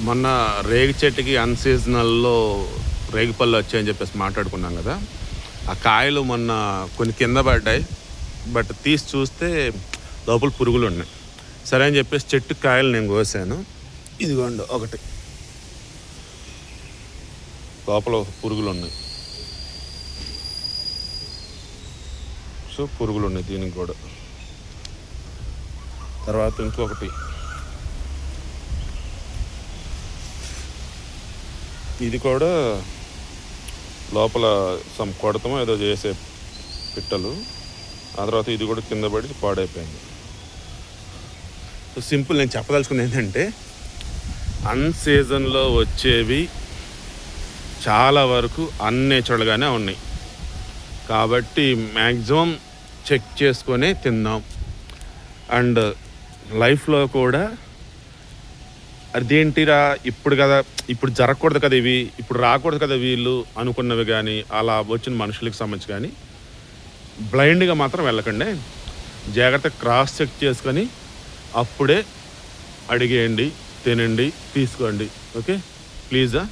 మొన్న రేగి చెట్టుకి అన్సీజనల్లో రేగిపళ్ళు వచ్చాయని చెప్పేసి మాట్లాడుకున్నాం కదా. ఆ కాయలు మొన్న కొన్ని కింద పడ్డాయి, బట్ తీసి చూస్తే లోపల పురుగులు ఉన్నాయి. సరే అని చెప్పేసి చెట్టు కాయలు నేను కోసాను. ఇదిగోండి ఒకటి, లోపల పురుగులు ఉన్నాయి. సో పురుగులు ఉన్నాయి దీనికి కూడా. తర్వాత ఇంకొకటి, ఇది కూడా లోపల సమ్ కొడతామో ఏదో చేసే పిట్టలు. ఆ తర్వాత ఇది కూడా కింద పడి పాడైపోయింది. సో సింపుల్, నేను చెప్పదలుచుకున్నది ఏంటంటే అన్సీజన్లో వచ్చేవి చాలా వరకు అన్నేచురల్గానే ఉన్నాయి. కాబట్టి మ్యాక్సిమం చెక్ చేసుకొని తిందాం. అండ్ లైఫ్లో కూడా అదేంటిరా ఇప్పుడు కదా, ఇప్పుడు జరగకూడదు కదా, ఇవి ఇప్పుడు రాకూడదు కదా వీళ్ళు అనుకున్నవి కానీ అలా వచ్చిన మనుషులకు సంబంధించి కానీ బ్లైండ్గా మాత్రం వెళ్ళకండి. జాగ్రత్తగా క్రాస్ చెక్ చేసుకొని అప్పుడే అడిగేయండి, తినండి, తీసుకోండి. ఓకే, ప్లీజా.